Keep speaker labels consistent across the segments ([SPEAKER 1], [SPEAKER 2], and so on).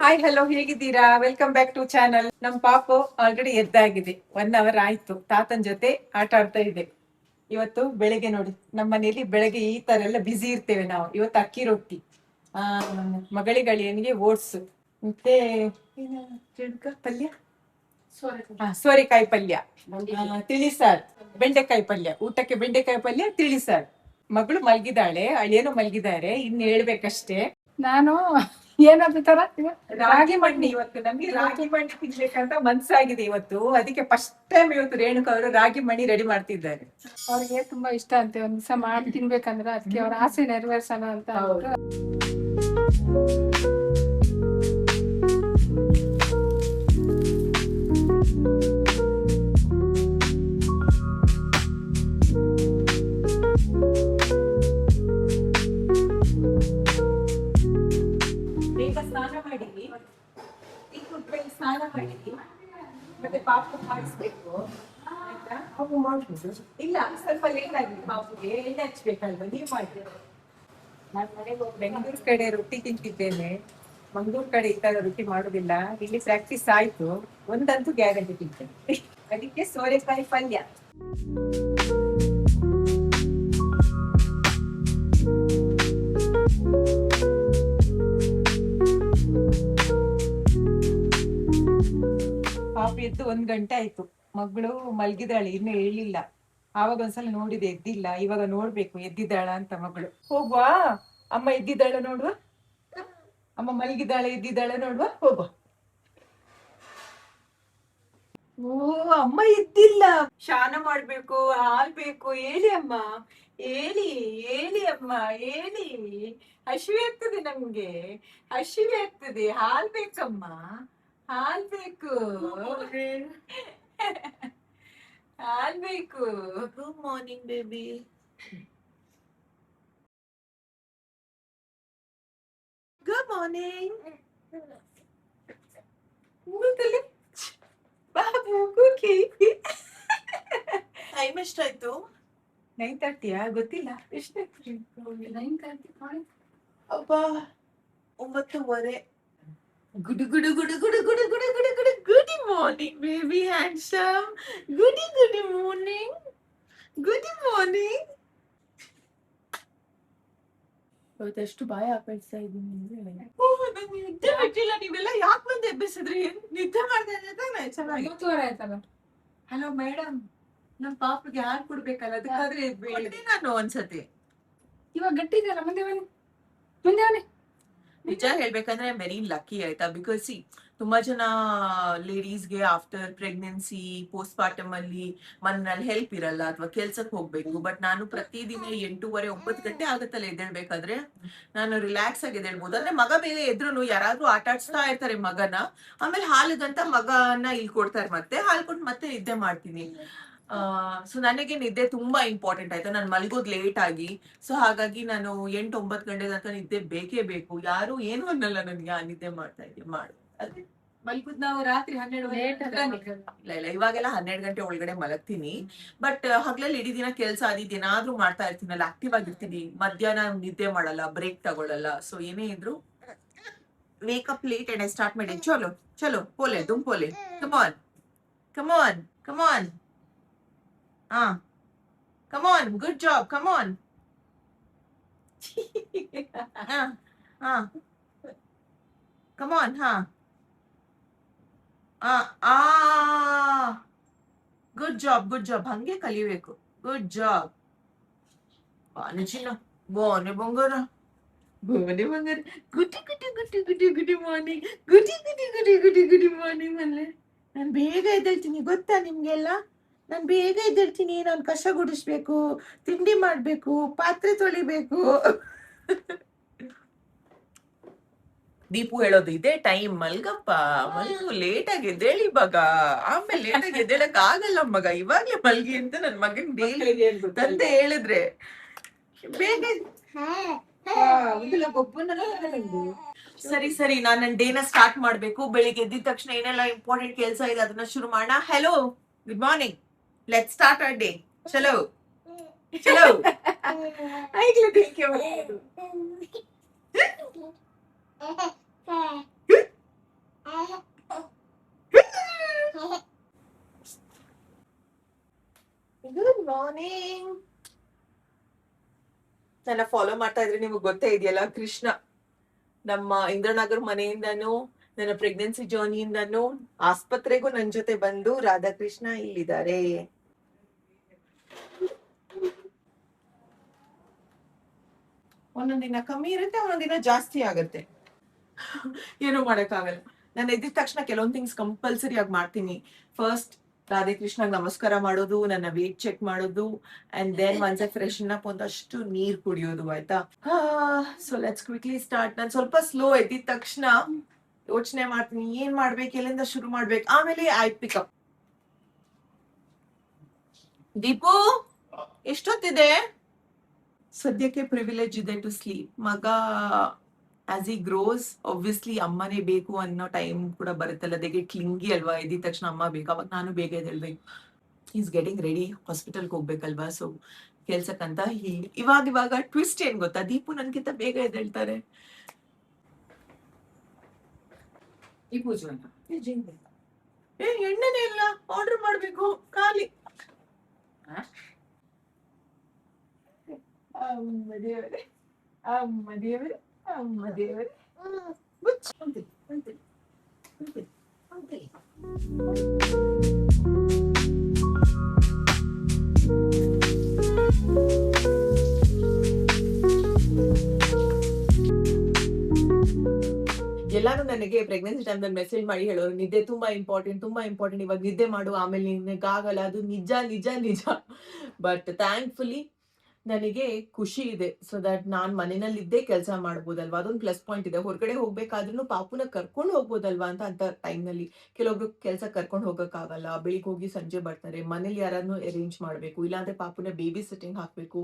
[SPEAKER 1] Hi hello, ಹೇಗಿದ್ದೀರಾ? Welcome back to channel. ನಮ್ ಪಾಪು ಆಲ್ರೆಡಿ ಎದ್ದಾಗಿದೆ. 1 hour ಆಯ್ತು. ತಾತನ್ ಜೊತೆ ಆಟ ಆಡ್ತಾ ಇದೆ. ಇವತ್ತು ಬೆಳಿಗ್ಗೆ ನೋಡಿ, ನಮ್ಮ ಮನೆಯಲ್ಲಿ ಬೆಳಗ್ಗೆ ಈ ತರ ಎಲ್ಲ ಬಿಸಿ ಇರ್ತೇವೆ ನಾವು. ಇವತ್ತು ಅಕ್ಕಿ ರೊಟ್ಟಿ, ಆ ಮಗಳಿಗಳಿಗೆ ಓಟ್ಸ್, ಮತ್ತೆ ಪಲ್ಯ, ಸೋರೆಕಾಯಿ ಪಲ್ಯ, ತಿಳಿ ಸಾರ್, ಬೆಂಡೆಕಾಯಿ ಪಲ್ಯ. ಊಟಕ್ಕೆ ಬೆಂಡೆಕಾಯಿ ಪಲ್ಯ, ತಿಳಿ ಸಾರ್. ಮಗಳು ಮಲ್ಗಿದಾಳೆ, ಅಳಿಯನು ಮಲ್ಗಿದ್ದಾರೆ. ಇನ್ನು ಹೇಳ್ಬೇಕಷ್ಟೇ. ನಾನು ಏನಾದ್ರು ತರ ರಾಗಿ ಮಣ್ಣಿ. ಇವತ್ತು ನಮ್ಗೆ ರಾಗಿ ಮಣ್ಣಿ ತಿನ್ಬೇಕಂತ ಮನ್ಸಾಗಿದೆ ಇವತ್ತು. ಅದಕ್ಕೆ ಫಸ್ಟ್ ಟೈಮ್ ಇವತ್ತು ರೇಣುಕ ಅವರು ರಾಗಿ ಮಣ್ಣಿ ರೆಡಿ ಮಾಡ್ತಿದ್ದಾರೆ. ಅವ್ರಿಗೆ ತುಂಬಾ ಇಷ್ಟ ಅಂತೆ, ಒಂದ್ ದಿವಸ ಮಾಡಿ ತಿನ್ಬೇಕಂದ್ರೆ ಅದಕ್ಕೆ ಅವ್ರ ಆಸೆ ನೆರವೇರ್ಸೋಣ ಅಂತ. ಸ್ನಾನ ಮಾಡಿ ಮತ್ತೆ ಪಾಪು ಮಾಡಿಸ್ಬೇಕು. ಆಯ್ತಾ? ಇಲ್ಲ, ಸ್ವಲ್ಪ ಲೇಟ್ ಆಗಿದೆ. ಪಾಪುಗೆ ಎಣ್ಣೆ ಹಚ್ಬೇಕಲ್ವಾ, ನೀವು ಮಾಡಿ. ನಾನು ಮನೆಗೆ ಬೆಂಗಳೂರು ಕಡೆ ರೊಟ್ಟಿ ತಿಂತಿದ್ದೇನೆ. ಮಂಗಳೂರು ಕಡೆ ಈ ತರ ರೊಟ್ಟಿ ಮಾಡುದಿಲ್ಲ. ಇಲ್ಲಿ ಪ್ರಾಕ್ಟೀಸ್ ಆಯ್ತು. ಒಂದಂತೂ ಗ್ಯಾರಂಟಿ ತಿಂತೇನೆ. ಅದಕ್ಕೆ ಸೋರೆಕಾಯಿ ಪಲ್ಯ. ಪಾಪು ಎದ್ದು 1 ಗಂಟೆ ಆಯ್ತು. ಮಗಳು ಮಲ್ಗಿದಾಳೆ, ಇನ್ನು ಹೇಳಿಲ್ಲ. ಆವಾಗ ಒಂದ್ಸಲ ನೋಡಿದೆ, ಎದ್ದಿಲ್ಲ. ಇವಾಗ ನೋಡ್ಬೇಕು ಎದ್ದಿದ್ದಾಳ ಅಂತ ಮಗಳು. ಹೋಗ್ವಾ, ಅಮ್ಮ ಎದ್ದಿದ್ದಾಳ ನೋಡುವ, ಅಮ್ಮ ಮಲ್ಗಿದ್ದಾಳೆ ಎದ್ದಿದ್ದಾಳೆ ನೋಡುವ, ಹೋಗುವ. ಓ, ಅಮ್ಮ ಎದ್ದಿಲ್ಲ. ಸ್ನಾನ ಮಾಡ್ಬೇಕು, ಹಾಲ್ ಬೇಕು. ಹೇಳಿ ಅಮ್ಮ, ಹೇಳಿ ಹೇಳಿ ಅಮ್ಮ, ಹೇಳಿ. ಹಸಿವೆ ಆಗ್ತದೆ ನಮ್ಗೆ, ಹಸಿವೆ ಆಗ್ತದೆ. ಹಾಲ್ ಬೇಕಮ್ಮ, ಹಾಲ್ ಬೇಕು, ಹಾಲ್ ಬೇಕು. Good morning baby. Good morning ಬಾಬು. ಕುಕಿ ಟೈಮ್ ಎಷ್ಟಾಯ್ತು? 9:30. ಗೊತ್ತಿಲ್ಲ ಎಷ್ಟಾಯ್ತು. 9:30. ಅಬ್ಬಾ, 9:30. ಗುಡು ಗುಡು ಗುಡು ಗುಡು ಗುಡು ಗುಡು ಗುಡು ಗುಡು. Good morning baby handsome. Good morning, good morning. ಇವತ್ತಷ್ಟು ಬಾಯ ಹಾಕಳಿಸ್ತಾ ಇದ್ದೀನಿ ಅಂದ್ರೆ. ನಿದ್ದೆ ಬಿಟ್ಟಿಲ್ಲ. ನೀವೆಲ್ಲ ಯಾಕೆ ಬಂದು ಎಬ್ಬಿಸಿದ್ರಿ? ನಿದ್ದೆ ಮಾಡ್ತಾ ಇದ್ದೆ ಚೆನ್ನಾಗಿ. 9:30 ಆಯ್ತಲ್ಲ. ಹಲೋ ಮೇಡಮ್, ನಮ್ ಪಾಪಗೆ ಹಾಲು ಕೊಡ್ಬೇಕಲ್ಲ, ಅದಕ್ಕಾದ್ರೆ ನಾನು ಒಂದ್ಸತಿ. ಇವಾಗ ಗಟ್ಟಿ ಇದೆಯಲ್ಲ, ಮುಂದೆ ಬನ್ನಿ, ಮುಂದೆ ಬನ್ನಿ. ನಿಜ ಹೇಳ್ಬೇಕಂದ್ರೆ ವೆರಿ ಲಕ್ಕಿ ಆಯ್ತಾ. ಬಿಕಾಸ್ ತುಂಬಾ ಜನ ಲೇಡೀಸ್ಗೆ ಆಫ್ಟರ್ ಪ್ರೆಗ್ನೆನ್ಸಿ ಪೋಸ್ಟ್ ಪಾರ್ಟಮ್ ಅಲ್ಲಿ ಮನೇಲಿ ಹೆಲ್ಪ್ ಇರಲ್ಲ ಅಥವಾ ಕೆಲ್ಸಕ್ಕೆ ಹೋಗ್ಬೇಕು. ಬಟ್ ನಾನು ಪ್ರತಿದಿನ 8:30 9 ಗಂಟೆ ಆಗುತ್ತಲ್ಲ ಎದ್ದೇಳ್ಬೇಕಾದ್ರೆ ನಾನು ರಿಲ್ಯಾಕ್ಸ್ ಆಗಿ ಎದ್ದೇಳ್ಬೋದು. ಅಂದ್ರೆ ಮಗ ಬೇಗ ಎದ್ರು ಯಾರಾದ್ರೂ ಆಟ ಆಡ್ಸ್ತಾ ಇರ್ತಾರೆ ಮಗನ. ಆಮೇಲೆ ಹಾಲಿಗಂತ ಮಗನ ಇಲ್ಲಿ ಕೊಡ್ತಾರೆ, ಮತ್ತೆ ಹಾಲು ಕೊಟ್ಟು ಮತ್ತೆ ನಿದ್ದೆ ಮಾಡ್ತೀನಿ. ಸೊ ನನಗೆ ನಿದ್ದೆ ತುಂಬಾ ಇಂಪಾರ್ಟೆಂಟ್ ಆಯ್ತಾ. ನಾನು ಮಲ್ಗೋದ್ ಲೇಟ್ ಆಗಿ, ಸೊ ಹಾಗಾಗಿ ನಾನು 8-9 ಗಂಟೆ ತನಕ ನಿದ್ದೆ ಬೇಕೇ ಬೇಕು. ಯಾರು ಏನು ಅನ್ನಲ್ಲ ನನ್ಗೆ, ಆ ನಿದ್ದೆ ಮಾಡ್ತಾ ಇದ್ದೆ ಮಾಡು. ಅದೇ ಮಲ್ಗುದ್ ನಾವು ರಾತ್ರಿ 12 ಇಲ್ಲ, ಇವಾಗೆಲ್ಲ 12 ಗಂಟೆ ಒಳಗಡೆ ಮಲಗ್ತೀನಿ. ಬಟ್ ಹಗ್ಲಲ್ಲಿ ಇಡೀ ದಿನ ಕೆಲ್ಸ ಅದಿದ್ದೇನಾದ್ರೂ ಮಾಡ್ತಾ ಇರ್ತೀನಲ್ಲ, ಆಕ್ಟಿವ್ ಆಗಿರ್ತೀನಿ. ಮಧ್ಯಾಹ್ನ ನಿದ್ದೆ ಮಾಡಲ್ಲ, ಬ್ರೇಕ್ ತಗೊಳಲ್ಲ. ಸೊ ಏನೇ ಇದ್ರು wake up late and I start ಮಾಡಿ. ಚಲೋ ಚಲೋ ಪೋಲೆ ದುಮ್ ಪೋಲೆ, ಕಮಾನ್ ಕಮಾನ್ ಕಮಾನ್. Come on, good job, come on. Come on, good job. ಹಂಗೆ ಕಲಿಬೇಕು. Good job. ಬಾನೆ ಚಿನ್ನ, ಬಾನೆ ಬಂಗಾರ, ಬಾನೆ ಬಂಗಾರ. ಗುಡಿ ಮಾರ್ನಿಂಗ್, ಗುಡಿ ಮಾರ್ನಿಂಗ್. ಅಲ್ಲೇ ನಾನು ಬೇಗ ಎದ್ದೇಳ್ತೀನಿ ಗೊತ್ತಾ ನಿಮ್ಗೆಲ್ಲ. ನಾನು ಬೇಗ ಎದ್ದೇಳ್ತೀನಿ. ನಾನು ಕಸ ಗುಡಿಸ್ಬೇಕು, ತಿಂಡಿ ಮಾಡ್ಬೇಕು, ಪಾತ್ರೆ ತೊಳಿಬೇಕು. ದೀಪು ಹೇಳೋದು ಇದೇ ಟೈಮ್, ಮಲ್ಗಪ್ಪ ಮಲ್ಗು, ಲೇಟ್ ಆಗಿ ಎದ್ದೇಳಿ ಇವಾಗ, ಆಮೇಲೆ ಲೇಟ್ ಆಗಿ ಎದ್ದೇಳಕ್ ಆಗಲ್ಲ ಮಗ, ಇವಾಗ್ಲೇ ಮಲ್ಗಿ ಅಂತ ನನ್ ಮಗನ್ ಡೈಲಿ ತಂದೆ ಹೇಳಿದ್ರೆ ಬೇಗ. ಸರಿ, ನಾನು ನನ್ನ ಡೇನ ಸ್ಟಾರ್ಟ್ ಮಾಡ್ಬೇಕು. ಬೆಳಿಗ್ಗೆ ಎದ್ದಿದ ತಕ್ಷಣ ಏನೆಲ್ಲ ಇಂಪಾರ್ಟೆಂಟ್ ಕೆಲಸ ಇದೆ ಅದನ್ನ ಶುರು ಮಾಡೋಣ. Hello, good morning, let's start hour day. ಚಲೋ ಚಲೋ. ಮಾರ್ನಿಂಗ್. ನನ್ನ ಫಾಲೋ ಮಾಡ್ತಾ ಇದ್ರೆ ನಿಮಗೆ ಗೊತ್ತೇ ಇದೆಯಲ್ಲ, ಕೃಷ್ಣ ನಮ್ಮ ಇಂದ್ರನಗರ್ ಮನೆಯಿಂದನೂ ನನ್ನ ಪ್ರೆಗ್ನೆನ್ಸಿ ಜರ್ನಿಯಿಂದನೂ ಆಸ್ಪತ್ರೆಗೂ ನನ್ನ ಜೊತೆ ಬಂದು ರಾಧಾಕೃಷ್ಣ ಇಲ್ಲಿದ್ದಾರೆ. ಒಂದೊಂದಿನ ಕಮ್ಮಿ ಇರುತ್ತೆ, ಒಂದೊಂದಿನ ಜಾಸ್ತಿ ಆಗುತ್ತೆ. ಏನು ಮಾಡಕ್ಕಾಗಲ್ಲ. ನಾನು ಎದ್ದಿದ ತಕ್ಷಣ ಕೆಲವೊಂದು ಥಿಂಗ್ಸ್ ಕಂಪಲ್ಸರಿ ಆಗಿ ಮಾಡ್ತೀನಿ. ಫಸ್ಟ್ ರಾಧಾಕೃಷ್ಣಗ್ ನಮಸ್ಕಾರ ಮಾಡೋದು, ನನ್ನ ವೇಟ್ ಚೆಕ್ ಮಾಡೋದು, ಅಂಡ್ ದೆನ್ ಒಂದ್ಸೆ ಫ್ರೆಶ್ ಅಪ್ ಒಂದಷ್ಟು ನೀರ್ ಕುಡಿಯೋದು. ಆಯ್ತಾ? So let's quickly start. ನಾನು ಸ್ವಲ್ಪ ಸ್ಲೋ. ಎದ್ದಿದ ತಕ್ಷಣ ಯೋಚನೆ ಮಾಡ್ತೀನಿ ಏನ್ ಮಾಡ್ಬೇಕು, ಎಲ್ಲಿಂದ ಶುರು ಮಾಡ್ಬೇಕು, ಆಮೇಲೆ ಐ ಪಿಕಪ್. ದೀಪು ಎಷ್ಟೊತ್ತಿದೆ? ಸದ್ಯಕ್ಕೆ ಪ್ರಿವಿಲೇಜ್ ಇದೆ ಟು ಸ್ಲೀಪ್. ಮಗ ಆಸ್ ಈ ಗ್ರೋಸ್ ಆಬ್ವಿಯಸ್ಲಿ ಅಮ್ಮನೇ ಬೇಕು ಅನ್ನೋ ಟೈಮ್ ಕೂಡ ಬರುತ್ತಲ್ಲ, ಅದಕ್ಕೆ ಕ್ಲಿಂಗಿ ಅಲ್ವಾ. ಎದ್ದಿದ ತಕ್ಷಣ ಅಮ್ಮ ಬೇಕು, ಅವಾಗ ನಾನು ಬೇಗ ಎದ್ದೇಳ್ಬೇಕು. ಈಸ್ ಗೆಟಿಂಗ್ ರೆಡಿ, ಹಾಸ್ಪಿಟಲ್ಗೆ ಹೋಗ್ಬೇಕಲ್ವಾ. ಸೊ ಕೆಲ್ಸಕ್ಕಂತ ಇವಾಗ ಟ್ವಿಸ್ಟ್ ಏನ್ ಗೊತ್ತಾ, ದೀಪು ನನ್ಗಿಂತ ಬೇಗ ಎದ್ದೇಳ್ತಾರೆ. ಈ ಪೂಜೆ ಎಣ್ಣೆನೇ ಇಲ್ಲ, ಆರ್ಡರ್ ಮಾಡ್ಬೇಕು ಖಾಲಿ. ಅಮ್ಮ ದೇವರೇ, ಅಮ್ಮ ದೇವರೇ, ಅಮ್ಮ ದೇವರೇ. ಎಲ್ಲಾರು ನನಗೆ ಪ್ರೆಗ್ನೆನ್ಸಿ ಟೈಮ್ದಲ್ಲಿ ಮೆಸೇಜ್ ಮಾಡಿ ಹೇಳೋರು, ನಿದ್ದೆ ತುಂಬಾ ಇಂಪಾರ್ಟೆಂಟ್, ಇವಾಗ ನಿದ್ದೆ ಮಾಡು, ಆಮೇಲೆ ನಿನಗಾಗಲ್ಲ. ಅದು ನಿಜ ನಿಜ ನಿಜ. ಬಟ್ ಥ್ಯಾಂಕ್ಫುಲಿ ನನಗೆ ಖುಷಿ ಇದೆ, ಸೊ ದಟ್ ನಾನ್ ಮನೆಯಲ್ಲಿದ್ದೇ ಕೆಲಸ ಮಾಡ್ಬೋದಲ್ವಾ. ಅದೊಂದು ಪ್ಲಸ್ ಪಾಯಿಂಟ್ ಇದೆ. ಹೊರಗಡೆ ಹೋಗ್ಬೇಕಾದ್ರೂ ಪಾಪುನ ಕರ್ಕೊಂಡು ಹೋಗ್ಬೋದಲ್ವಾ ಅಂತ ಟೈಮ್ನಲ್ಲಿ. ಕೆಲವೊಬ್ರು ಕೆಲಸ ಕರ್ಕೊಂಡು ಹೋಗಕ್ಕಾಗಲ್ಲ, ಬೆಳಿಗ್ಗೆ ಹೋಗಿ ಸಂಜೆ ಬರ್ತಾರೆ, ಮನೇಲಿ ಯಾರನ್ನು ಅರೇಂಜ್ ಮಾಡ್ಬೇಕು, ಇಲ್ಲಾಂದ್ರೆ ಪಾಪುನ ಬೇಬಿ ಸಿಟ್ಟಿಂಗ್ ಹಾಕ್ಬೇಕು.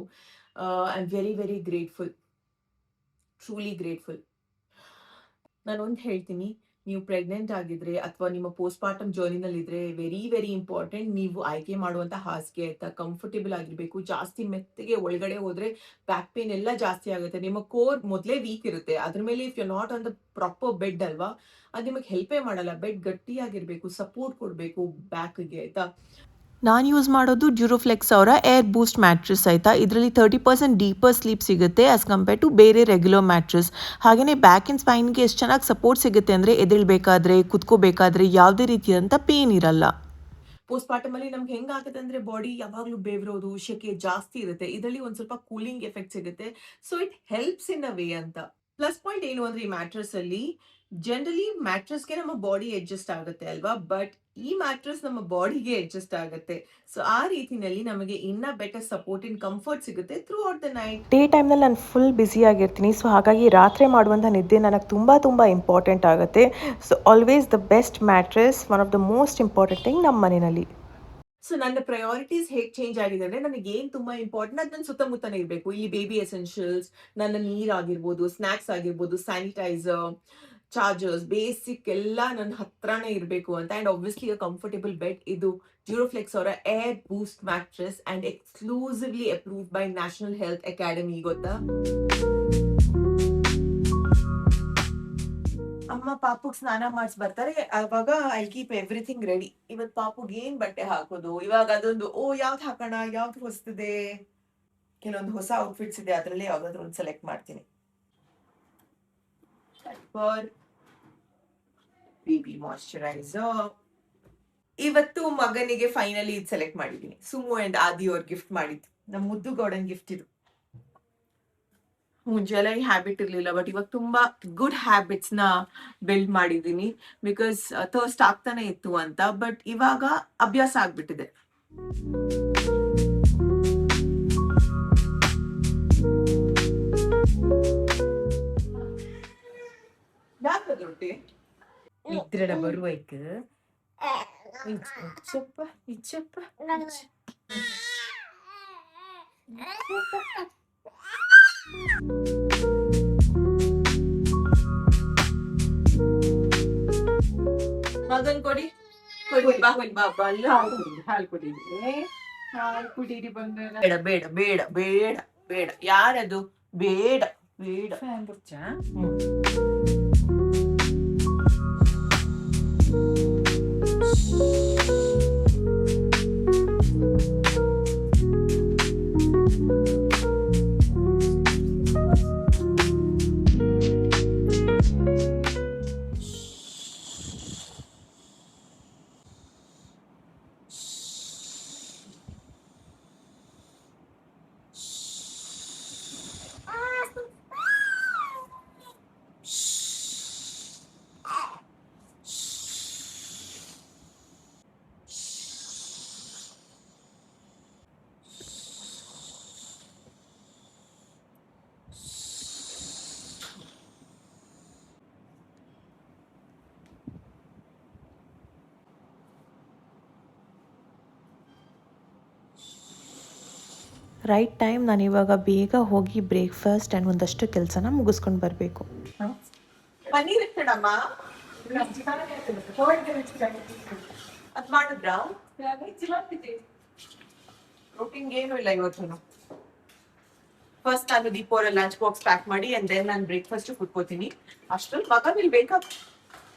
[SPEAKER 1] I am very very grateful, truly grateful. ನಾನೊಂದು ಹೇಳ್ತೀನಿ, ನೀವು ಪ್ರೆಗ್ನೆಂಟ್ ಆಗಿದ್ರೆ ಅಥವಾ ನಿಮ್ಮ ಪೋಸ್ಟ್ ಪಾರ್ಟಮ್ ಜರ್ನಿನಲ್ಲಿ ಇದ್ರೆ ವೆರಿ ವೆರಿ ಇಂಪಾರ್ಟೆಂಟ್, ನೀವು ಆಯ್ಕೆ ಮಾಡುವಂತ ಹಾಸಿಗೆ ಆಯ್ತಾ ಕಂಫರ್ಟೇಬಲ್ ಆಗಿರ್ಬೇಕು. ಜಾಸ್ತಿ ಮೆತ್ತಗೆ ಒಳಗಡೆ ಹೋದ್ರೆ ಬ್ಯಾಕ್ ಪೇನ್ ಎಲ್ಲ ಜಾಸ್ತಿ ಆಗುತ್ತೆ. ನಿಮ್ಮ ಕೋರ್ ಮೊದಲೇ ವೀಕ್ ಇರುತ್ತೆ, ಅದ್ರ ಮೇಲೆ if you not on the proper bed ಅಲ್ವಾ, ಅದು ನಿಮಗೆ ಹೆಲ್ಪೇ ಮಾಡಲ್ಲ. ಬೆಡ್ ಗಟ್ಟಿಯಾಗಿರ್ಬೇಕು, ಸಪೋರ್ಟ್ ಕೊಡಬೇಕು ಬ್ಯಾಕ್ಗೆ. ಆಯ್ತಾ? ನಾನು ಯೂಸ್ ಮಾಡೋದು ಡ್ಯೂರೋಫ್ಲೆಕ್ಸ್ ಅವರ ಏರ್ ಬೂಸ್ಟ್ ಮ್ಯಾಟ್ರೆಸ್. ಆಯಿತಾ? ಇದರಲ್ಲಿ 30% ಡೀಪರ್ ಸ್ಲೀಪ್ ಸಿಗುತ್ತೆ ಆಸ್ ಕಂಪೇರ್ ಟು ಬೇರೆ ರೆಗ್ಯುಲರ್ ಮ್ಯಾಟ್ರೆಸ್. ಹಾಗೆಯೇ ಬ್ಯಾಕ್ ಆ್ಯಂಡ್ ಸ್ಪೈನ್ಗೆ ಎಷ್ಟು ಚೆನ್ನಾಗಿ ಸಪೋರ್ಟ್ ಸಿಗುತ್ತೆ ಅಂದರೆ, ಎದ್ದೇಳಬೇಕಾದ್ರೆ ಕುತ್ಕೋಬೇಕಾದ್ರೆ ಯಾವುದೇ ರೀತಿಯಾದಂಥ ಪೇನ್ ಇರಲ್ಲ. ಪೋಸ್ಟ್ ಪಾರ್ಟಮಲ್ಲಿ ನಮ್ಗೆ ಹೆಂಗಾಗುತ್ತೆ ಅಂದರೆ ಬಾಡಿ ಯಾವಾಗಲೂ ಬೇವ್ರೋದು, ಶೆಕೆ ಜಾಸ್ತಿ ಇರುತ್ತೆ. ಇದರಲ್ಲಿ ಒಂದು ಸ್ವಲ್ಪ ಕೂಲಿಂಗ್ ಎಫೆಕ್ಟ್ ಸಿಗುತ್ತೆ. So it helps in a way ಅಂತ. ಪ್ಲಸ್ ಪಾಯಿಂಟ್ ಏನು ಅಂದರೆ, ಈ ಮ್ಯಾಟ್ರೆಸ್ ಅಲ್ಲಿ ಜನರಲಿ ಮ್ಯಾಟ್ರೆಸ್ಗೆ ನಮ್ಮ ಬಾಡಿ ಅಡ್ಜಸ್ಟ್ ಆಗುತ್ತೆ ಅಲ್ವಾ, ಬಟ್ ಈ ಮ್ಯಾಟ್ರೆಸ್ ನಮ್ಮ ಬಾಡಿಗೆ ಅಡ್ಜಸ್ಟ್ ಆಗುತ್ತೆ. ಸೊ ಆ ರೀತಿನಲ್ಲಿ ನಮಗೆ ಇನ್ನ ಬೆಟರ್ ಸಪೋರ್ಟ್ ಇನ್ ಕಂಫರ್ಟ್ ಸಿಗುತ್ತೆ through out the night. Day ಟೈಮ್ನಲ್ಲಿ ನಾನು ಫುಲ್ ಬ್ಯುಸಿ ಆಗಿರ್ತೀನಿ, ಸೊ ಹಾಗಾಗಿ ರಾತ್ರಿ ಮಾಡುವಂಥ ನಿದ್ದೆ ನನಗೆ ತುಂಬ ಇಂಪಾರ್ಟೆಂಟ್ ಆಗುತ್ತೆ. So always the best mattress, one of the most important thing ನಮ್ಮ ಮನೆಯಲ್ಲಿ. ಸೊ ನನ್ನ ಪ್ರಯಾರಿಟೀಸ್ ಹೇಗೆ ಚೇಂಜ್ ಆಗಿದೆ ಅಂದರೆ, ನನಗೆ ಏನು ತುಂಬ ಇಂಪಾರ್ಟೆಂಟ್ ಅದು ನನ್ನ ಸುತ್ತಮುತ್ತನೇ ಇರಬೇಕು. ಇಲ್ಲಿ ಬೇಬಿ ಎಸೆನ್ಷಿಯಲ್ಸ್, ನನ್ನ ನೀರಾಗಿರ್ಬೋದು, ಸ್ನ್ಯಾಕ್ಸ್ ಆಗಿರ್ಬೋದು, ಸ್ಯಾನಿಟೈಸರ್, ಚಾರ್ಜರ್ಸ್, ಬೇಸಿಕ್ ಎಲ್ಲ ನನ್ನ ಹತ್ರನೇ ಇರಬೇಕು ಅಂತ. And obviously a comfortable bed. ಇದು ಡ್ಯೂರೋಫ್ಲೆಕ್ಸ್ ಅವರ air Boost mattress and exclusively approved by national health academy. ಗೊತ್ತಾ? ಅಮ್ಮ ಪಾಪುಗ್ ಸ್ನಾನ ಮಾಡಿಸಿ ಬರ್ತಾರೆ, ಅವಾಗ ಐ ಕೀಪ್ ಎವ್ರಿಥಿಂಗ್ ರೆಡಿ. ಇವತ್ತು ಪಾಪುಗೆ ಏನ್ ಬಟ್ಟೆ ಹಾಕೋದು, ಇವಾಗ ಅದೊಂದು ಯಾವ್ದು ಹಾಕೋಣ, ಯಾವ್ದು ಹೊಸದಿದೆ, ಕೆಲವೊಂದು ಹೊಸ ಔಟ್ಫಿಟ್ಸ್ ಇದೆ, ಅದರಲ್ಲಿ ಯಾವ್ದಾದ್ರು ಒಂದು ಸೆಲೆಕ್ಟ್ ಮಾಡ್ತೀನಿ. Baby moisturiser. ಇವತ್ತು ಮಗನಿಗೆ ಫೈನಲಿ ಇದು ಸೆಲೆಕ್ಟ್ ಮಾಡಿದ್ದೀನಿ. ಸುಮು ಅಂಡ್ ಆದಿ ಅವ್ರ ಗಿಫ್ಟ್ ಮಾಡಿದ್ದು, ನಮ್ಮ ಮುದ್ದು ಗೌಡನ್ ಗಿಫ್ಟ್ ಇದು. ಮುಂಚೆಲ್ಲ ಈ ಹ್ಯಾಬಿಟ್ ಇರ್ಲಿಲ್ಲ, ಬಟ್ ಇವಾಗ ತುಂಬಾ ಗುಡ್ ಹ್ಯಾಬಿಟ್ಸ್ ನ ಬಿಲ್ಡ್ ಮಾಡಿದ್ದೀನಿ. ಬಿಕಾಸ್ ಥರ್ಸ್ಟ್ ಆಗ್ತಾನೆ ಇತ್ತು ಅಂತ, ಬಟ್ ಇವಾಗ ಅಭ್ಯಾಸ ಆಗ್ಬಿಟ್ಟಿದೆ. ನಿದ್ರೆ ಬರುವೈಕ್ ಇಚ್ಚಪ್ಪ ಇಚ್ಚಪ್ಪ ಮಗನ್ ಕೊಡಿ ಹಾಲು ಕುಡೀರಿ ಬಂದ. ಬೇಡ ಬೇಡ ಬೇಡ ಬೇಡ ಬೇಡ, ಯಾರದು? ಬೇಡ ಬೇಡ.
[SPEAKER 2] Right time. ನಾನು ಇವಾಗ ಬೇಗ ಹೋಗಿ ಬ್ರೇಕ್ಫಾಸ್ಟ್ ಆ್ಯಂಡ್ ಒಂದಷ್ಟು ಕೆಲಸನ ಮುಗಿಸ್ಕೊಂಡು ಬರಬೇಕು.
[SPEAKER 1] ಪನ್ನೀರ್ ಇಟ್ಟಡಮ್ಮ ಅದ್ ಮಾಡಿದ್ರಾ? ಪ್ರೋಟೀನ್ ಏನು ಇಲ್ಲ ಇವತ್ತು. ಫಸ್ಟ್ ನಾನು ದೀಪೋರ ಲಂಚ್ ಬಾಕ್ಸ್ ಪ್ಯಾಕ್ ಮಾಡಿ ಅಂಡ್ ದೆನ್ ನಾನು ಬ್ರೇಕ್ಫಾಸ್ಟ್ ಕುತ್ಕೋತೀನಿ. ಅಷ್ಟ್ರಲ್ಲಿ ಮಗ ಇಲ್ಲಿ ಬೇಕಾ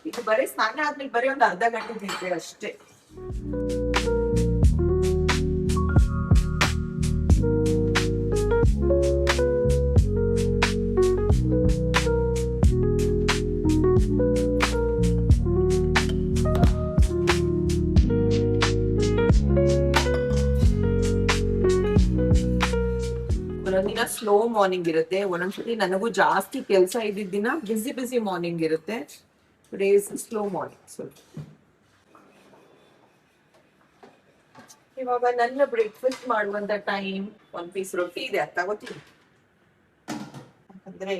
[SPEAKER 1] ಇದು ಬರೀ ಸ್ನಾನ ಆದ್ಮೇಲೆ ಬರೀ ಒಂದು ಅರ್ಧ ಗಂಟೆ ತಿಂತೆ ಅಷ್ಟೇ. ಒಂದೊಂದಿನ ಸ್ಲೋ ಮಾರ್ನಿಂಗ್ ಇರುತ್ತೆ, ಒಂದೊಂದ್ಸತಿ ನನಗೂ ಜಾಸ್ತಿ ಕೆಲಸ ಇದ್ದಿದ್ದ ದಿನ ಬಿಸಿ ಮಾರ್ನಿಂಗ್ ಇರುತ್ತೆ. Today is slow morning. So ಇವಾಗ ನನ್ನ ಬ್ರೇಕ್ಫಾಸ್ಟ್ ಮಾಡುವಂತ ಟೈಮ್. ಒಂದ್ ಪೀಸ್ ರೊಟ್ಟಿ ಇದೆ, ಅದು ತಗೋತೀನಿ. ಯಾಕಂದ್ರೆ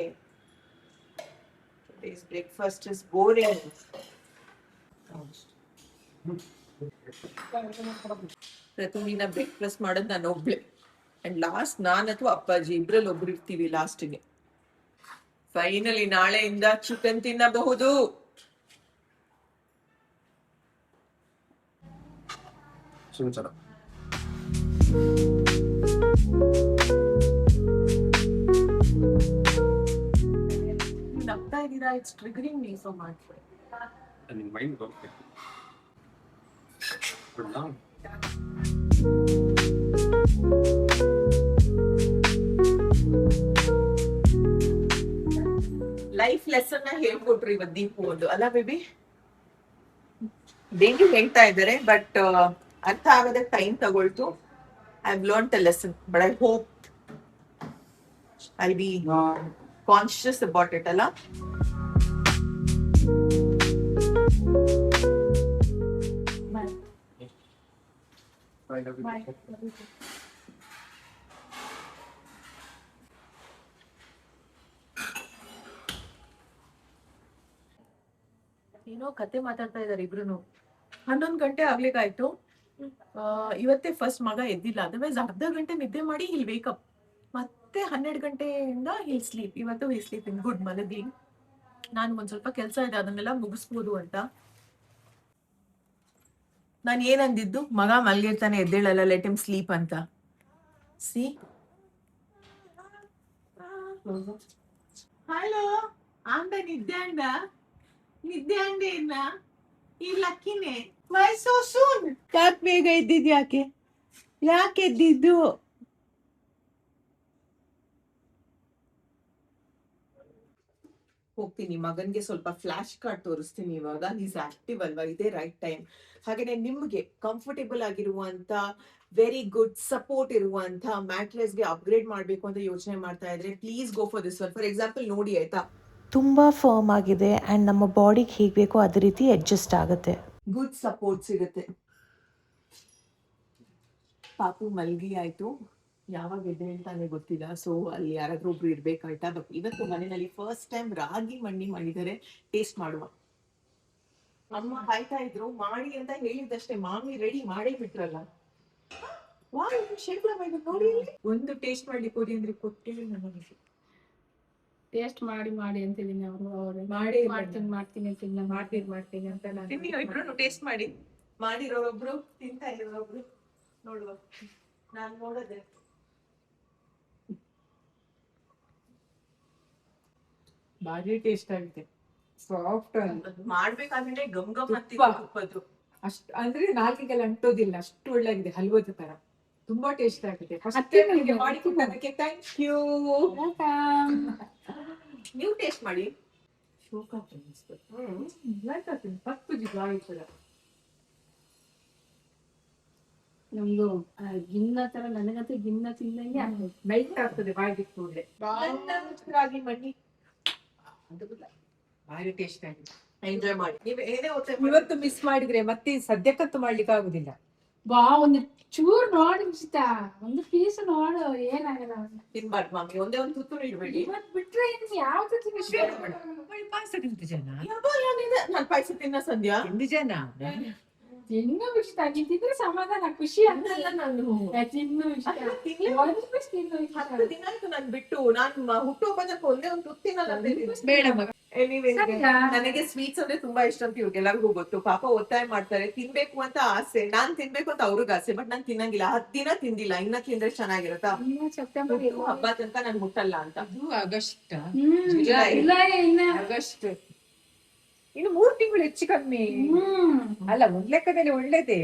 [SPEAKER 1] ಟುಡೇಸ್ ಬ್ರೇಕ್ಫಾಸ್ಟ್ ಇಸ್ ಬೋರಿಂಗ್. ಪ್ರತಿದಿನ ಬ್ರೇಕ್ಫಾಸ್ಟ್ ಮಾಡೋದು ನಾನು ಒಬ್ಳೆ. ಅಂಡ್ ಲಾಸ್ಟ್ ನಾನು ಅಥವಾ ಅಪ್ಪಾಜಿ ಇಬ್ರಲ್ಲಿ ಒಬ್ರು ಇರ್ತೀವಿ ಲಾಸ್ಟ್ಗೆ. ಫೈನಲಿ ನಾಳೆಯಿಂದ ಚಿಕನ್ ತಿನ್ನಬಹುದು. ನಗ್ತಾ ಇದ್ದೀರಾ? It's triggering me so much. Life lesson ಹೇಳ್ಕೊಟ್ರು ಇವತ್ತು ದೀಪು ಒಂದು, ಅಲ್ಲ ಬೇಬಿ? ಡೈಲಿ ಹೇಳ್ತಾ ಇದ್ದಾರೆ, ಬಟ್ ಅರ್ಥ ಆಗೋದೇ ಟೈಮ್ ತಗೊಳ್ತು. I have learned a lesson, but I hope I be conscious about it, ಅಲ್ಲ? ಏನೋ ಕತೆ ಮಾತಾಡ್ತಾ ಇದಾರೆ ಇಬ್ರು. 11 ಗಂಟೆ ಆಗ್ಲಿಕ್ಕಾಯ್ತು. ಇವತ್ತೇ ಫಸ್ಟ್ ಮಗ ಎದ್ದಿಲ್ಲ, ಅದರ್ವೈಸ್ ಅರ್ಧ ಗಂಟೆ ನಿದ್ದೆ ಮಾಡಿ ಹಿಲ್ ವೇಕಪ್. ಮತ್ತೆ 12 ಗಂಟೆಯಿಂದ ಹಿಲ್ ಸ್ಲೀಪ್. ಇವತ್ತು ಹಿಲ್ ಸ್ಲೀಪ್ ಇನ್ ಗುಡ್ ಮಲಗಿ. ನಾನು ಒಂದ್ ಸ್ವಲ್ಪ ಕೆಲಸ ಇದೆ, ಅದನ್ನೆಲ್ಲ ಮುಗಿಸ್ಬೋದು ಅಂತ. ನಾನು ಏನಂದಿದ್ದು, ಮಗ ಮಲ್ಗಿರ್ತಾನೆ ಎದ್ದೇಳಲ್ಲ, ಲೆಟ್ ಹಿಮ್ ಸ್ಲೀಪ್ ಅಂತ. ಸಿ ಹಲೋ ಅಂದ ನಿದ್ದೆ ಅಂಡ ಈ ಲಕ್ಕಿನೇ. Why so soon? ಯಾಕೆ ಬೇಗ ಎದ್ದಿದ್? ಯಾಕೆ ಎದ್ದಿದ್ದು? ಹೋಗ್ತೀನಿ, ಮಗನ್ಗೆ ಸ್ವಲ್ಪ ಫ್ಲಾಶ್ ಕಾರ್ಡ್ ತೋರಿಸ್ತೀನಿ ಇವಾಗ. ಈಸ್ ಆಕ್ಟಿವ್ ಅಲ್ವಾ, ಇದೇ ರೈಟ್ ಟೈಮ್. ಹಾಗೇನೆ ನಿಮ್ಗೆ ಕಂಫರ್ಟೇಬಲ್ ಆಗಿರುವಂತ ವೆರಿ ಗುಡ್ ಸಪೋರ್ಟ್ ಇರುವಂತ ಮ್ಯಾಟ್ರೆಸ್ಗೆ ಅಪ್ಗ್ರೇಡ್ ಮಾಡ್ಬೇಕು ಅಂತ ಯೋಚನೆ ಮಾಡ್ತಾ ಇದ್ರೆ please go for this one. For example ನೋಡಿ ಆಯ್ತಾ,
[SPEAKER 2] ತುಂಬ ಫರ್ಮ್ ಆಗಿದೆ ಆ್ಯಂಡ್ ನಮ್ಮ ಬಾಡಿಗೆ ಹೇಗೆ ಬೇಕೋ ಅದೇ ರೀತಿ ಅಡ್ಜಸ್ಟ್ ಆಗುತ್ತೆ.
[SPEAKER 1] ಗುಡ್ ಸಪೋರ್ಟ್ ಸಿಗುತ್ತೆ. ಪಾಪು ಮಲ್ಗಿ ಆಯ್ತು, ಯಾವಾಗ ಎದೆ ಅಂತಾನೆ ಗೊತ್ತಿಲ್ಲ. ಸೊ ಅಲ್ಲಿ ಯಾರಾದ್ರೂ ಒಬ್ರು ಇರ್ಬೇಕಾಯ್ತಾ. ಬಟ್ ಇವತ್ತು ಮನೆಯಲ್ಲಿ ಫಸ್ಟ್ ಟೈಮ್ ರಾಗಿ ಮಣ್ಣಿ ಮಾಡಿದ್ದಾರೆ, ಟೇಸ್ಟ್ ಮಾಡುವ. ಅಮ್ಮ ಕಾಯ್ತಾ ಇದ್ರು, ಮಾಡಿ ಅಂತ ಹೇಳಿದ್ದಷ್ಟೇ, ಮಾಮಿ ರೆಡಿ ಮಾಡೇ ಬಿಟ್ರಲ್ಲ. ನೋಡಿ, ಒಂದು ಟೇಸ್ಟ್ ಮಾಡ್ಲಿಕ್ಕೆ ಹೋಗಿ ಅಂದ್ರೆ ಕೊಟ್ಟಿಲ್ಲ ನನಗೆ.
[SPEAKER 3] ಟೇಸ್ಟ್ ಮಾಡಿ ಅಂತಿದ್ದೀನಿ. ಅವರು
[SPEAKER 1] ಮಾಡಿ
[SPEAKER 3] ಮಾಡ್ತೀನಿ ಅಂತ
[SPEAKER 1] ನೀವು ಇಬ್ರು ಟೇಸ್ಟ್ ಮಾಡಿ. ಮಾಡಿರೋರೊಬ್ರು, ತಿಂತಾ ಇರೋರೊಬ್ರು. ನೋಡುವ, ನಾನ್ ನೋಡದೆ.
[SPEAKER 3] ಭಾರಿ ಟೇಸ್ಟ್ ಆಗುತ್ತೆ, ಸಾಫ್ಟ್.
[SPEAKER 1] ಮಾಡ್ಬೇಕಾದ್ರೆ ಗಮ್ ಗಮ್ ಅಂತಿದ್ದು
[SPEAKER 3] ಅಷ್ಟು ಅಂದ್ರೆ ನಾಲ್ಕಿಗೆಲ್ಲ ಅಂಟೋದಿಲ್ಲ, ಅಷ್ಟು ಒಳ್ಳೆಗಿದೆ, ಹಲ್ವದ ತರ. ತುಂಬಾ ಟೇಸ್ಟ್ ಆಗುತ್ತೆ.
[SPEAKER 1] ಮಾಡಿ ಕೊಟ್ಟದಕ್ಕೆ ಥ್ಯಾಂಕ್ ಯು. ನೀವು ಟೇಸ್ಟ್ ಮಾಡಿ.
[SPEAKER 3] ನಮ್ದು ಗಿನ್ನ ತರ, ನನಗಂತೂ ಗಿನ್ನ ತಿಂದಂಗೆ ಮೆಲ್ಟ್ ಆಗ್ತದೆ ಬಾಯಿಗೆ ಕೂಡಲೇ.
[SPEAKER 1] ರಾಗಿ ಮಣ್ಣಿ
[SPEAKER 3] ಭಾರಿ ಟೇಸ್ಟ್ ಆಗಿದೆ.
[SPEAKER 1] ಎಂಜಾಯ್ ಮಾಡಿ. ನೀವು ಏನೇ
[SPEAKER 3] ಇವತ್ತು ಮಿಸ್ ಮಾಡಿದ್ರೆ ಮತ್ತೆ ಸದ್ಯಕ್ಕಂತೂ ಮಾಡ್ಲಿಕ್ಕೆ ಆಗುದಿಲ್ಲ. ಒಂದು ಚೂರ್ ನೋಡಿ ಇಷ್ಟ, ಒಂದು ಪೀಸ್ ನೋಡು, ಏನಾಗಲ್ಲ.
[SPEAKER 1] ತಿನ್ಬಾರ್ದು ಮಾಮಿ, ಒಂದೇ ಒಂದು ತುತ್ತು ಇಡಬೇಡಿ.
[SPEAKER 3] ಇವತ್ತು ಬಿಟ್ರೆ ಯಾವ್ದು
[SPEAKER 4] ಪಾಯಸ ತಿಂತ ಜನ,
[SPEAKER 1] ನಾನು ಪಾಯಸ ತಿನ್ನ ಸಂಧ್ಯಾ
[SPEAKER 4] ತಿಂದು ಜನ
[SPEAKER 3] ತಿನ್ನು ಇಷ್ಟ ತಿಂತಿದ್ರೆ ಸಮಾಧಾನ ಖುಷಿ
[SPEAKER 1] ಅನ್ನಲ್ಲ
[SPEAKER 3] ಅಂತ
[SPEAKER 1] ನಾನು
[SPEAKER 3] ತಿನ್ನು ಇಷ್ಟ
[SPEAKER 1] ಅಲ್ಲ, ತಿನ್ಲೇ
[SPEAKER 3] ಒಂದು piece ತಿನ್ನು ಇಷ್ಟ.
[SPEAKER 1] 10 ದಿನ ಆಯ್ತು ನಾನ್ ಬಿಟ್ಟು ನಾನು ಹುಟ್ಟುಹಬ್ಬದಕ್ಕೆ ಒಂದೇ ಒಂದು ತುತ್ತಿನಲ್ಲ
[SPEAKER 3] ಬೇಡ ಮಗ.
[SPEAKER 1] Anyway,
[SPEAKER 3] ಸರಿಯಾ?
[SPEAKER 1] ನನಗೆ ಸ್ವೀಟ್ಸ್ ಅಂದ್ರೆ ತುಂಬಾ ಇಷ್ಟ ಅಂತ ಇವ್ರಿಗೆಲ್ಲರಿಗೂ ಗೊತ್ತು. ಪಾಪ ಒತ್ತಾಯ ಮಾಡ್ತಾರೆ, ತಿನ್ಬೇಕು ಅಂತ ಆಸೆ, ನಾನ್ ತಿನ್ಬೇಕು ಅಂತ ಅವ್ರಿಗೆ ಆಸೆ, ಬಟ್ ನಾನ್ ತಿನ್ನಂಗಿಲ್ಲ. 10 ದಿನ ತಿಂದಿಲ್ಲ, ಇನ್ನ ತಿಂದ್ರೆ ಚೆನ್ನಾಗಿರತ್ತಾ?
[SPEAKER 3] ಇನ್ನು ಸೆಪ್ಟೆಂಬರ್
[SPEAKER 1] ಹುಟ್ಟು ಹಬ್ಬ ತನಕ ನಾನ್ ಮುಟ್ಟಲ್ಲ ಅಂತ.
[SPEAKER 4] ಆಗಸ್ಟ್
[SPEAKER 3] ಜುಲೈ ಇನ್ನ
[SPEAKER 4] ಆಗಸ್ಟ್ ಇನ್ನು 3 ತಿಂಗಳು ಹೆಚ್ಚು ಕಮ್ಮಿ. ಅಲ್ಲ, ಒಂದ್ ಲೆಕ್ಕದಲ್ಲಿ ಒಳ್ಳೇದೇ,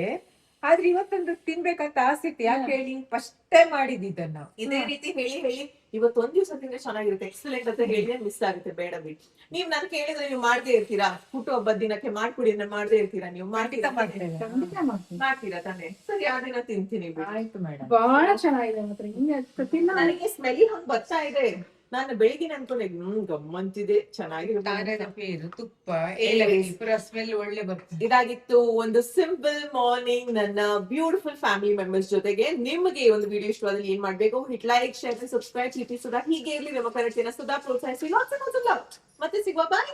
[SPEAKER 4] ಆದ್ರೆ ಇವತ್ತೊಂದು ತಿನ್ಬೇಕಂತ ಆಸೆ ಇತ್ತು. ಯಾಕೆ ಹೇಳಿ, ಫಸ್ಟ್ ಟೈಮ್ ಮಾಡಿದ್ದನ್ನ ನಾವು.
[SPEAKER 1] ಇದೇ ರೀತಿ ಹೇಳಿ ಹೇಳಿ ಇವತ್ತೊಂದ್ ದಿವಸ ತಿಂದ್ರೆ ಚೆನ್ನಾಗಿರುತ್ತೆ, ಎಕ್ಸಲೆಂಟ್ ಅಂತ ಹೇಳಿದ್ರೆ ಮಿಸ್ ಆಗುತ್ತೆ. ಬೇಡ ಬಿಡಿ, ನೀವ್ ನನ್ ಕೇಳಿದ್ರೆ ನೀವು ಮಾಡ್ದೇ ಇರ್ತೀರಾ? ಹುಟ್ಟು ಹಬ್ಬದ ದಿನಕ್ಕೆ ಮಾಡ್ಕೊಡಿ ಅಂದ್ರೆ ಮಾಡ್ದೇ ಇರ್ತೀರಾ? ನೀವು
[SPEAKER 4] ಖಂಡಿತ
[SPEAKER 1] ಮಾಡ್ತೀರಾ
[SPEAKER 4] ಮಾಡ್ತೇವೆ.
[SPEAKER 3] ಖಂಡಿತ ಮಾಡ್ತೀನಿ.
[SPEAKER 1] ಮಾಡ್ತೀರಾ ತಾನೆ? ಸರಿ, ಆ ದಿನ ತಿಂತೀನಿ ಬಿಡಿ.
[SPEAKER 4] ಆಯ್ತು ಮೇಡಮ್.
[SPEAKER 3] ಬಹಳ ಚೆನ್ನಾಗಿದೆ ಮಾತ್ರ ಹಿಂಗೆ ತಿನ್ನ
[SPEAKER 1] ನನಗೆ ಸ್ಮೆಲ್ ಹಂಗ್ ಬರ್ತಾ ಇದೆ. ನಾನು ಬೆಳಿಗ್ಗೆ ಅನ್ಕೊಂಡೆ ಗಮ್ಮಂತಿದೆ, ಚೆನ್ನಾಗಿರುತ್ತೆ.
[SPEAKER 4] ಪೇರು ತುಪ್ಪ ಏಲಕ್ಕಿ ಪೂರ ಸ್ಮೆಲ್ ಒಳ್ಳೆ ಬರ್ತದೆ.
[SPEAKER 1] ಇದಾಗಿತ್ತು ಒಂದು ಸಿಂಪಲ್ ಮಾರ್ನಿಂಗ್ ನನ್ನ ಬ್ಯೂಟಿಫುಲ್ ಫ್ಯಾಮಿಲಿ ಮೆಂಬರ್ಸ್ ಜೊತೆಗೆ. ನಿಮಗೆ ಈ ಒಂದು ವಿಡಿಯೋ ಇಷ್ಟವಾದಲ್ಲಿ ಏನ್ ಮಾಡ್ಬೇಕು? ಹಿಟ್ ಲೈಕ್, ಶೇರ್, ಸಬ್ಸ್ಕ್ರೈಬ್, ಚಿಟಿ ಸುಧಾ ಹೀಗೆ ಇರ್ಲಿ ನಮ್ಮ ಕನ್ನಡ ಸುಧಾ ಪ್ರೋತ್ಸಾಹಿಸಿ. ಮತ್ತೆ ಸಿಗುವ, ಬಾಯ್.